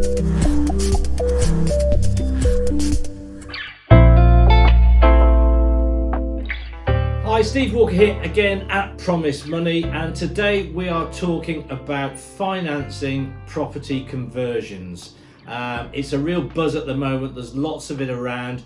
Hi, Steve Walker here again at Promise Money, and today we are talking about financing property conversions. It's a real buzz at the moment, there's lots of it around.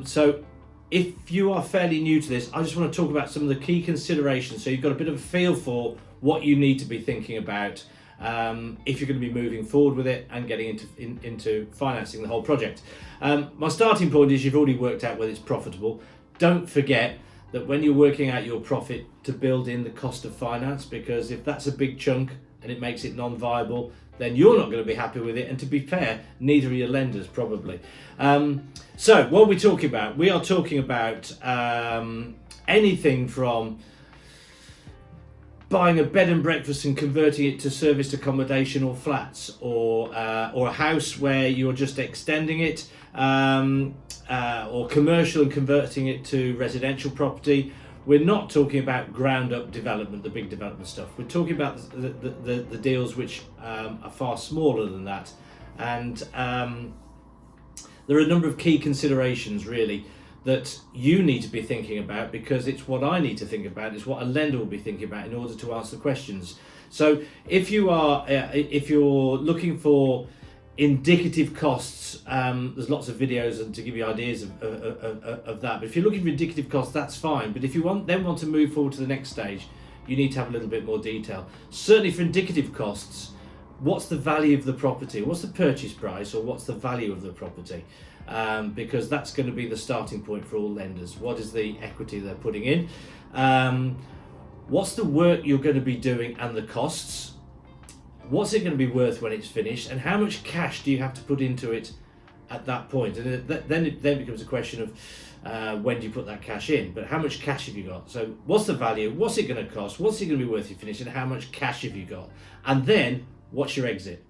So if you are fairly new to this, I just want to talk about some of the key considerations so you've got a bit of a feel for what you need to be thinking about if you're going to be moving forward with it and getting into financing the whole project. My starting point is you've already worked out whether it's profitable. Don't forget that when you're working out your profit, to build in the cost of finance, because if that's a big chunk and it makes it non-viable, then you're not going to be happy with it, and to be fair, neither are your lenders probably. So what are we talking about? We are talking about anything from buying a bed and breakfast and converting it to serviced accommodation or flats, or a house where you're just extending it, or commercial and converting it to residential property. We're not talking about ground up development, the big development stuff. We're talking about the deals which are far smaller than that. And there are a number of key considerations really that you need to be thinking about, because it's what I need to think about, it's what a lender will be thinking about in order to answer the questions. So if you're looking for indicative costs, there's lots of videos and to give you ideas of that, but if you're looking for indicative costs, that's fine. But if you want to move forward to the next stage, you need to have a little bit more detail. Certainly for indicative costs, what's the value of the property, what's the purchase price, or what's the value of the property, because that's going to be the starting point for all lenders. What is the equity they're putting in, what's the work you're going to be doing and the costs, what's it going to be worth when it's finished, and how much cash do you have to put into it at that point? And then it becomes a question of when do you put that cash in, but how much cash have you got? So what's the value, what's it going to cost, what's it going to be worth you finish, and how much cash have you got? And then what's your exit?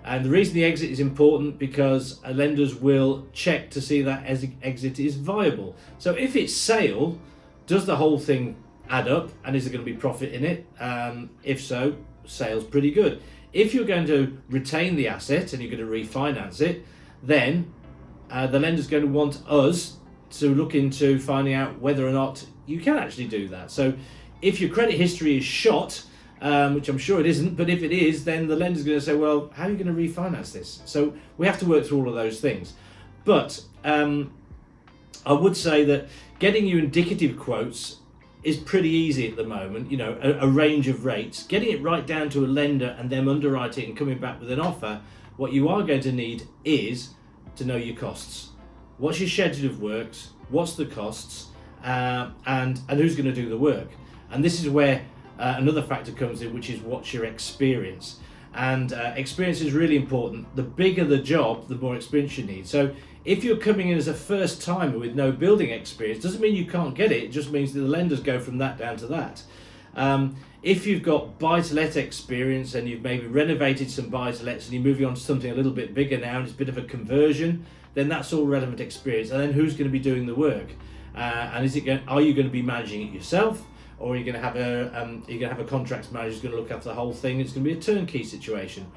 And the reason the exit is important, because lenders will check to see that exit is viable. So if it's sale, does the whole thing add up, and is there going to be profit in it? If so, sale's pretty good. If you're going to retain the asset and you're going to refinance it, then the lender's going to want us to look into finding out whether or not you can actually do that. So if your credit history is shot, which I'm sure it isn't, but if it is, then the lender's going to say, well, how are you going to refinance this? So we have to work through all of those things. But I would say that getting you indicative quotes is pretty easy at the moment. You know, a range of rates, getting it right down to a lender and them underwriting and coming back with an offer. What you are going to need is to know your costs. What's your schedule of works? What's the costs? And who's going to do the work? And this is where another factor comes in, which is what's your experience. And experience is really important. The bigger the job, the more experience you need. So if you're coming in as a first timer with no building experience, doesn't mean you can't get it. It just means that the lenders go from that down to that. If you've got buy-to-let experience and you've maybe renovated some buy-to-lets and you're moving on to something a little bit bigger now and it's a bit of a conversion, then that's all relevant experience. And then who's going to be doing the work? And are you going to be managing it yourself? Or are you going to have a contracts manager who's going to look after the whole thing? It's going to be a turnkey situation.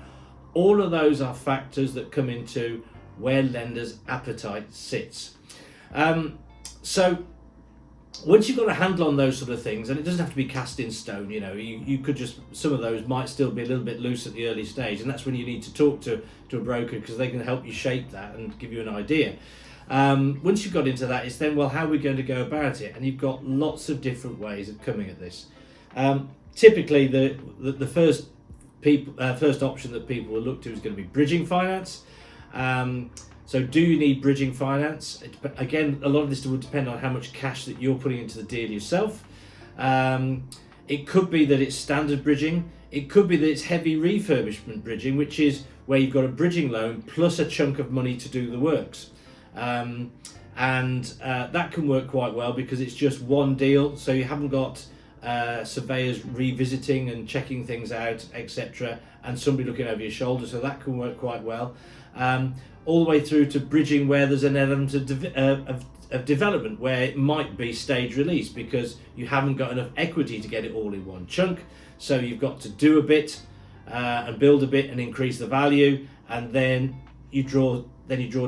All of those are factors that come into where lenders' appetite sits. So once you've got a handle on those sort of things, and it doesn't have to be cast in stone, you know, you could just, some of those might still be a little bit loose at the early stage, and that's when you need to talk to a broker, because they can help you shape that and give you an idea. Once you've got into that, it's then, well, how are we going to go about it? And you've got lots of different ways of coming at this. Typically, the first option that people will look to is going to be bridging finance. So do you need bridging finance? Again, a lot of this will depend on how much cash that you're putting into the deal yourself. It could be that it's standard bridging. It could be that it's heavy refurbishment bridging, which is where you've got a bridging loan plus a chunk of money to do the works. That can work quite well because it's just one deal, so you haven't got surveyors revisiting and checking things out, etc., and somebody looking over your shoulder, so that can work quite well. All the way through to bridging, where there's an element of development where it might be stage release because you haven't got enough equity to get it all in one chunk, so you've got to do a bit and build a bit and increase the value, and then you draw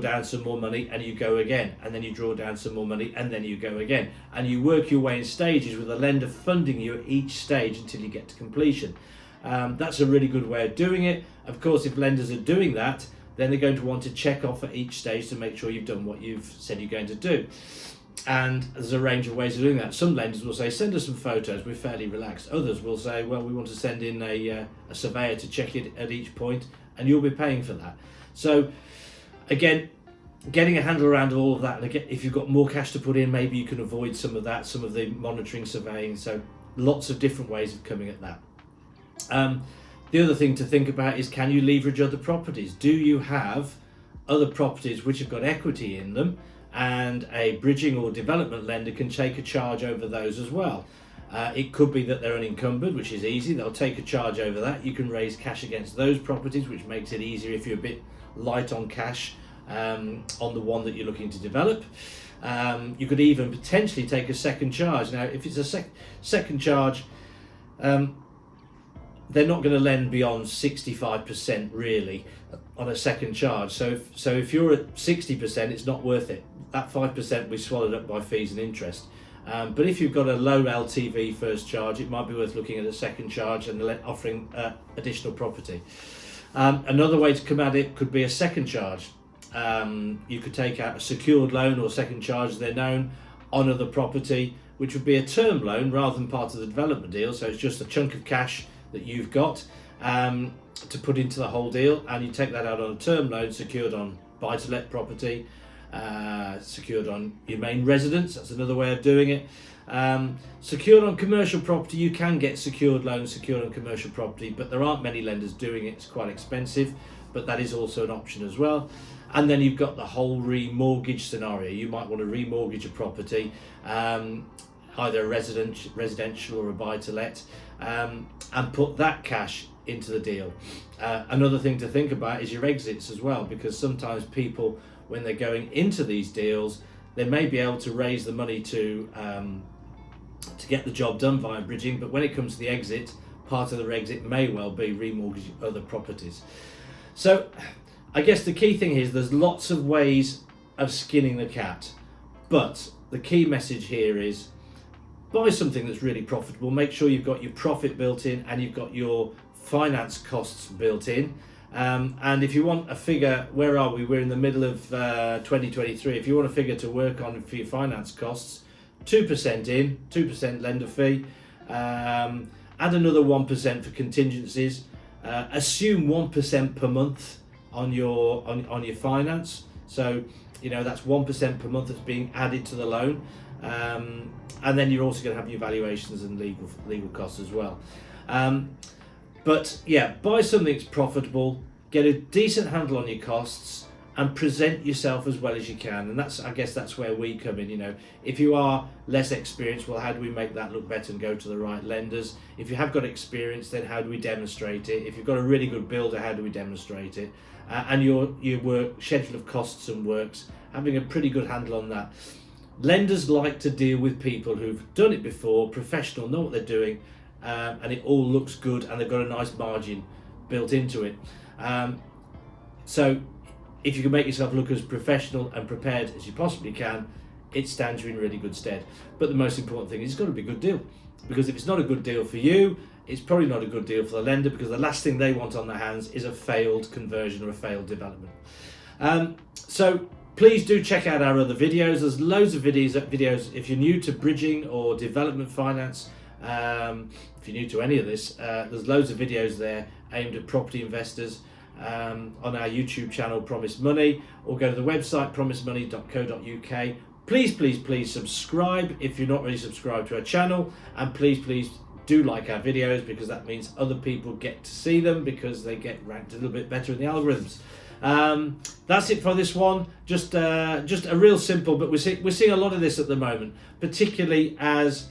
down some more money and you go again, and then you draw down some more money and then you go again, and you work your way in stages with the lender funding you at each stage until you get to completion. That's a really good way of doing it. Of course, if lenders are doing that, then they're going to want to check off at each stage to make sure you've done what you've said you're going to do. And there's a range of ways of doing that. Some lenders will say, send us some photos, we're fairly relaxed. Others will say, well, we want to send in a surveyor to check it at each point, and you'll be paying for that. So again, getting a handle around all of that, and again, if you've got more cash to put in, maybe you can avoid some of that, some of the monitoring, surveying. So lots of different ways of coming at that. The other thing to think about is, can you leverage other properties? Do you have other properties which have got equity in them, and a bridging or development lender can take a charge over those as well? It could be that they're unencumbered, which is easy. They'll take a charge over that. You can raise cash against those properties, which makes it easier if you're a bit light on cash on the one that you're looking to develop. You could even potentially take a second charge. Now, if it's a second charge, they're not going to lend beyond 65% really on a second charge. So if you're at 60%, it's not worth it. That 5% will be swallowed up by fees and interest. But if you've got a low LTV first charge, it might be worth looking at a second charge and offering additional property. Another way to come at it could be a second charge. You could take out a secured loan, or second charge as they're known, on other property, which would be a term loan rather than part of the development deal. So it's just a chunk of cash that you've got to put into the whole deal, and you take that out on a term loan secured on buy-to-let property, secured on your main residence. That's another way of doing it. Secured on commercial property, you can get secured loans secured on commercial property, but there aren't many lenders doing it. It's quite expensive, but that is also an option as well. And then you've got the whole remortgage scenario. You might want to remortgage a property, either a residential or a buy-to-let, and put that cash into the deal. Another thing to think about is your exits as well, because sometimes people, when they're going into these deals, they may be able to raise the money to get the job done via bridging, but when it comes to the exit, part of their exit may well be remortgaging other properties. So I guess the key thing is there's lots of ways of skinning the cat, but the key message here is buy something that's really profitable. Make sure you've got your profit built in and you've got your finance costs built in. And if you want a figure, where are we? We're in the middle of 2023. If you want a figure to work on for your finance costs, 2% in, 2% lender fee, add another 1% for contingencies, assume 1% per month on your finance. So, you know, that's 1% per month that's being added to the loan. And then you're also going to have your valuations and legal costs as well. But yeah, buy something that's profitable, get a decent handle on your costs, and present yourself as well as you can. And I guess that's where we come in. You know, if you are less experienced, well, how do we make that look better and go to the right lenders? If you have got experience, then how do we demonstrate it? If you've got a really good builder, how do we demonstrate it? And your work schedule of costs and works, having a pretty good handle on that. Lenders like to deal with people who've done it before, professional, know what they're doing, and it all looks good, and they've got a nice margin built into it. So if you can make yourself look as professional and prepared as you possibly can, it stands you in really good stead. But the most important thing is it's got to be a good deal, because if it's not a good deal for you, it's probably not a good deal for the lender, because the last thing they want on their hands is a failed conversion or a failed development. So please do check out our other videos. There's loads of videos if you're new to bridging or development finance. If you're new to any of this, there's loads of videos there aimed at property investors on our YouTube channel, Promise Money, or go to the website promisemoney.co.uk. Please subscribe if you're not really subscribed to our channel, and please do like our videos, because that means other people get to see them, because they get ranked a little bit better in the algorithms. That's it for this one. Just a real simple, but we're seeing a lot of this at the moment, particularly as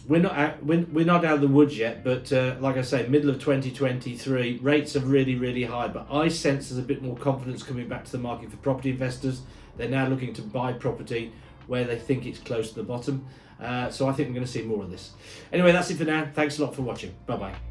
we're not out of the woods yet, but like I say, middle of 2023, rates are really high, but I sense there's a bit more confidence coming back to the market for property investors. They're now looking to buy property where they think it's close to the bottom. So I think we're going to see more of this. Anyway, that's it for now. Thanks a lot for watching. Bye bye.